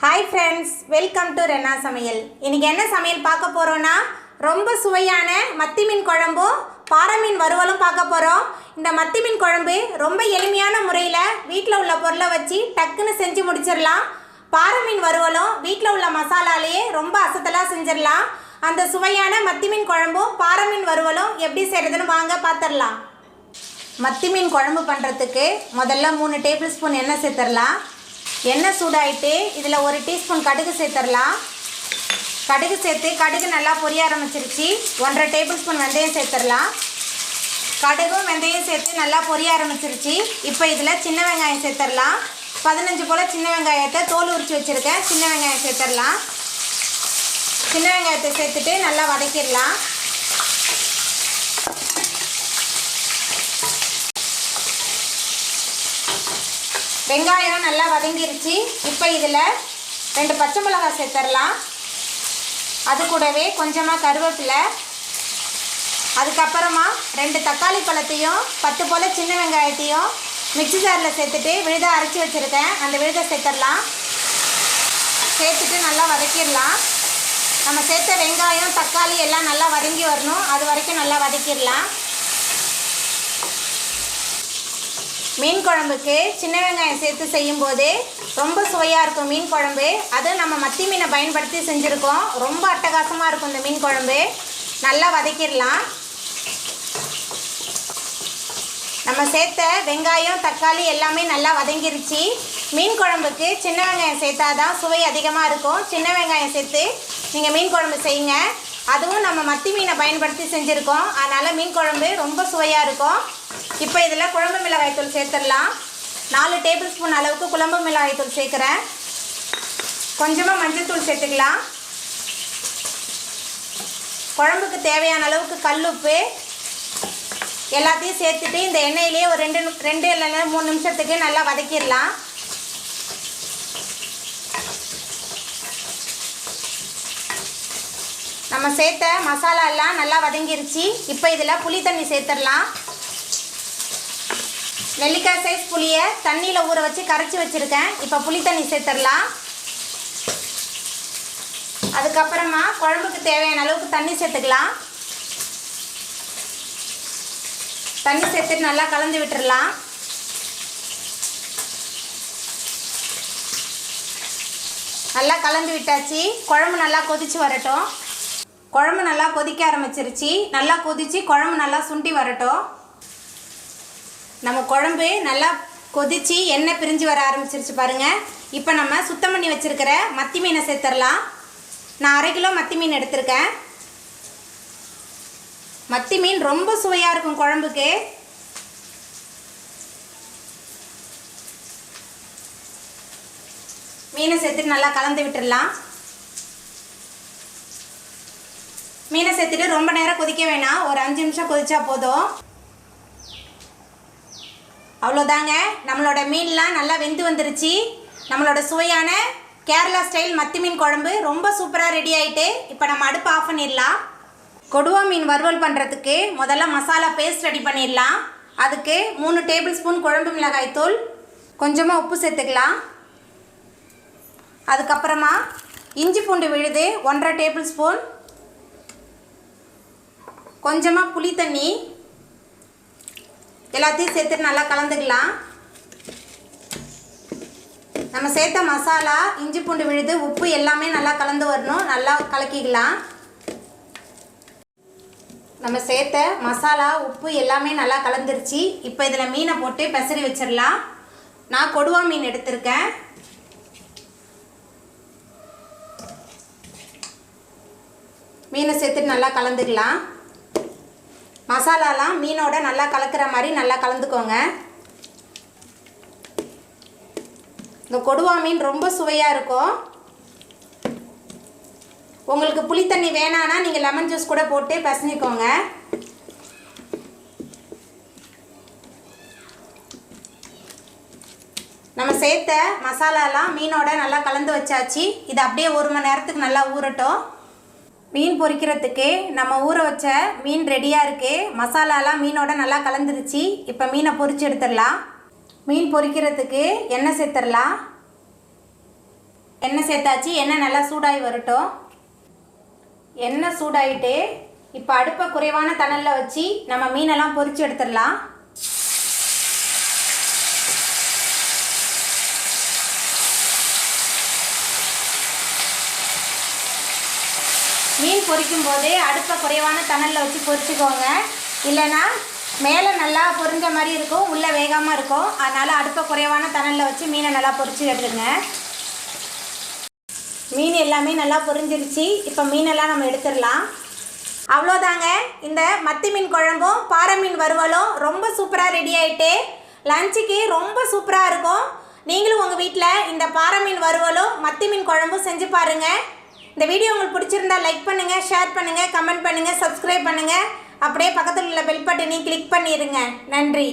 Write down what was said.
Hi friends, welcome to Renna Samayal. இன்னைக்கு என்ன சமையல் பார்க்க போறோம்னா ரொம்ப சுவையான மத்தி மீன் குழம்பும் பாறை மீன் வறுவலும் பார்க்க போறோம். இந்த மத்தி மீன் குழம்பு ரொம்ப எளிமையான முறையில் வீட்டில் உள்ள பொருளை வச்சு டக்குன்னு செஞ்சு முடிச்சிடலாம். பாறை மீன் வறுவலும் வீட்டில் உள்ள மசாலாலேயே ரொம்ப அசத்தலாக செஞ்சிடலாம். அந்த சுவையான மத்தி மீன் குழம்பும் பாறை மீன் வறுவலும் எப்படி செய்கிறதுன்னு வாங்க பார்த்துடலாம். மத்தி மீன் குழம்பு பண்ணுறதுக்கு முதல்ல 3 டேபிள் ஸ்பூன் எண்ணெய் சேர்த்துடலாம். எண்ணெய் சூடாயிட்டு இதில் 1 டீஸ்பூன் கடுகு சேர்த்துடலாம். கடுகு சேர்த்து கடுகு நல்லா பொரிய ஆரம்பிச்சிருச்சு. 1.5 டேபிள் ஸ்பூன் வெந்தயம் சேர்த்துடலாம். கடுகும் வெந்தயம் சேர்த்து நல்லா பொரிய ஆரம்பிச்சிருச்சு. இப்போ இதில் சின்ன வெங்காயம் சேர்த்துடலாம். 15 போல் சின்ன வெங்காயத்தை தோல் உரித்து வச்சுருக்கேன். சின்ன வெங்காயம் சேர்த்துடலாம். சின்ன வெங்காயத்தை சேர்த்துட்டு நல்லா வதக்கிடலாம். வெங்காயம் நல்லா வதங்கிருச்சு. இப்போ இதில் 2 பச்சை மிளகாய் சேர்த்துடலாம். அது கூடவே கொஞ்சமாக கருவேப்பிலை, அதுக்கப்புறமா 2 தக்காளி பழத்தையும் 10 போல் சின்ன வெங்காயத்தையும் மிக்ஸி ஜாரில் சேர்த்துட்டு விழுதை அரைச்சி வச்சுருக்கேன். அந்த விழுதை சேர்த்துடலாம். சேர்த்துட்டு நல்லா வதக்கிடலாம். நம்ம சேர்த்த வெங்காயம் தக்காளி எல்லாம் நல்லா வதங்கி வரணும். அது வரைக்கும் நல்லா வதக்கிடலாம். மீன் குழம்புக்கு சின்ன வெங்காயம் சேர்த்து செய்யும்போது ரொம்ப சுவையாக இருக்கும் மீன் குழம்பு. அதுவும் நம்ம மத்தி மீனை பயன்படுத்தி செஞ்சுருக்கோம். ரொம்ப அட்டகாசமாக இருக்கும் இந்த மீன் குழம்பு. நல்லா வதக்கிடலாம். நம்ம சேர்த்த வெங்காயம் தக்காளி எல்லாமே நல்லா வதங்கிருச்சு. மீன் குழம்புக்கு சின்ன வெங்காயம் சேர்த்தாதான் சுவை அதிகமாக இருக்கும். சின்ன வெங்காயம் சேர்த்து நீங்கள் மீன் குழம்பு செய்யுங்க. அதுவும் நம்ம மத்தி மீனை பயன்படுத்தி செஞ்சுருக்கோம். அதனால் மீன் குழம்பு ரொம்ப சுவையாக இருக்கும். இப்போ இதில் குழம்பு மிளகாய் தூள் சேர்த்துடலாம். 4 டேபிள் ஸ்பூன் அளவுக்கு குழம்பு மிளகாய் தூள் சேர்க்குறேன். கொஞ்சமாக மஞ்சள் தூள் சேர்த்துக்கலாம். குழம்புக்கு தேவையான அளவுக்கு கல் உப்பு எல்லாத்தையும் சேர்த்துட்டு இந்த எண்ணெயிலேயே ஒரு 2 இல்லைன்னா 3 நிமிஷத்துக்கு நல்லா வதக்கிடலாம். நம்ம சேர்த்த மசாலா எல்லாம் நல்லா வதங்கிருச்சு. இப்போ இதில் புளி தண்ணி சேர்த்துடலாம். நெல்லிக்காய் சைஸ் புளியை தண்ணியில் ஊற வச்சு கரைச்சி வச்சுருக்கேன். இப்போ புளி தண்ணி சேர்த்துடலாம். அதுக்கப்புறமா குழம்புக்கு தேவையான அளவுக்கு தண்ணி சேர்த்துக்கலாம். தண்ணி சேர்த்துட்டு நல்லா கலந்து விட்டுடலாம். நல்லா கலந்து விட்டாச்சு. குழம்பு நல்லா கொதித்து வரட்டும். குழம்பு நல்லா கொதிக்க ஆரம்பிச்சிருச்சு. நல்லா கொதித்து குழம்பு நல்லா சுண்டி வரட்டும். நம்ம குழம்பு நல்லா கொதித்து எண்ணெய் பிரிஞ்சு வர ஆரம்பிச்சிருச்சு பாருங்கள். இப்போ நம்ம சுத்தம் பண்ணி வச்சுருக்கிற மத்தி மீனை சேர்த்துடலாம். நான் 1/2 கிலோ மத்தி மீன் எடுத்திருக்கேன். மத்தி மீன் ரொம்ப சுவையாக இருக்கும் குழம்புக்கு. மீனை சேர்த்துட்டு நல்லா கலந்து விட்டுடலாம். மீனை சேர்த்துட்டு ரொம்ப நேரம் கொதிக்க வேணாம். ஒரு 5 நிமிஷம் கொதிச்சா போதும். அவ்வளோதாங்க. நம்மளோட மீன்லாம் நல்லா வெந்து வந்துருச்சு. நம்மளோட சுவையான கேரளா ஸ்டைல் மத்தி மீன் குழம்பு ரொம்ப சூப்பராக ரெடி ஆகிட்டு இப்போ நம்ம அடுப்பு ஆஃப் பண்ணிடலாம். கொடுவா மீன் வறுவல் பண்ணுறதுக்கு முதல்ல மசாலா பேஸ்ட் ரெடி பண்ணிடலாம். அதுக்கு 3 டேபிள் ஸ்பூன் குழம்பு மிளகாய் தூள், கொஞ்சமாக உப்பு சேர்த்துக்கலாம். அதுக்கப்புறமா இஞ்சி பூண்டு விழுது 1.5 டேபிள் ஸ்பூன், கொஞ்சமாக புளி தண்ணி எல்லாத்தையும் சேர்த்துட்டு நல்லா கலந்துக்கலாம். நம்ம சேர்த்த மசாலா இஞ்சி பூண்டு விழுது உப்பு எல்லாமே நல்லா கலந்து வரணும். நல்லா கலக்கிக்கலாம். நம்ம சேர்த்த மசாலா உப்பு எல்லாமே நல்லா கலந்துருச்சு. இப்போ இதில் மீனை போட்டு பெசரி வச்சிடலாம். நான் கொடுவா மீன் எடுத்திருக்கேன். மீனை சேர்த்துட்டு நல்லா கலந்துக்கலாம். மசாலாலாம் மீனோட நல்லா கலக்கிற மாதிரி நல்லா கலந்துக்கோங்க. இந்த கொடுவா மீன் ரொம்ப சுவையாக இருக்கும். உங்களுக்கு புளி தண்ணி வேணான்னா நீங்கள் லெமன் ஜூஸ் கூட போட்டு பிசைஞ்சிக்கோங்க. நம்ம சேர்த்த மசாலாலாம் மீனோட நல்லா கலந்து வச்சாச்சு. இது அப்படியே 1 மணி நேரத்துக்கு நல்லா ஊறட்டும். மீன் பொரிக்கிறதுக்கு நம்ம ஊற வச்ச மீன் ரெடியாக இருக்குது. மசாலாலாம் மீனோட நல்லா கலந்துருச்சு. இப்போ மீனை பொரிச்சு எடுத்துடலாம். மீன் பொரிக்கிறதுக்கு எண்ணெய் சேர்த்துடலாம். எண்ணெய் சேர்த்தாச்சு. எண்ணெய் நல்லா சூடாகி வரட்டும். எண்ணெய் சூடாகிட்டு இப்போ அடுப்பை குறைவான தணலில் வச்சு நம்ம மீனெல்லாம் பொரிச்சு எடுத்துடலாம். மீன் பொரிக்கும் போதே அடுப்பை குறைவான தணலில் வச்சு பொரிச்சுக்கோங்க. இல்லைன்னா மேலே நல்லா பொரிஞ்ச மாதிரி இருக்கும், உள்ளே வேகாமல் இருக்கும். அதனால் அடுப்பை குறைவான தணலில் வச்சு மீனை நல்லா பொரிச்சு எடுத்துங்க. மீன் எல்லாமே நல்லா பொரிஞ்சிருச்சு. இப்போ மீனெல்லாம் நம்ம எடுத்துடலாம். அவ்வளோதாங்க, இந்த மத்தி மீன் குழம்பும் பாறை மீன் வறுவலும் ரொம்ப சூப்பராக ரெடி ஆகிட்டு லஞ்சுக்கு ரொம்ப சூப்பராக இருக்கும். நீங்களும் உங்கள் வீட்டில் இந்த பாறை மீன் வறுவலும் மத்தி மீன் குழம்பும் செஞ்சு பாருங்கள். இந்த வீடியோ உங்களுக்கு பிடிச்சிருந்தா லைக் பண்ணுங்கள், ஷேர் பண்ணுங்கள், கமெண்ட் பண்ணுங்கள், சப்ஸ்கிரைப் பண்ணுங்கள். அப்படியே பக்கத்தில் உள்ள பெல் பட்டனையும் கிளிக் பண்ணிடுங்க. நன்றி.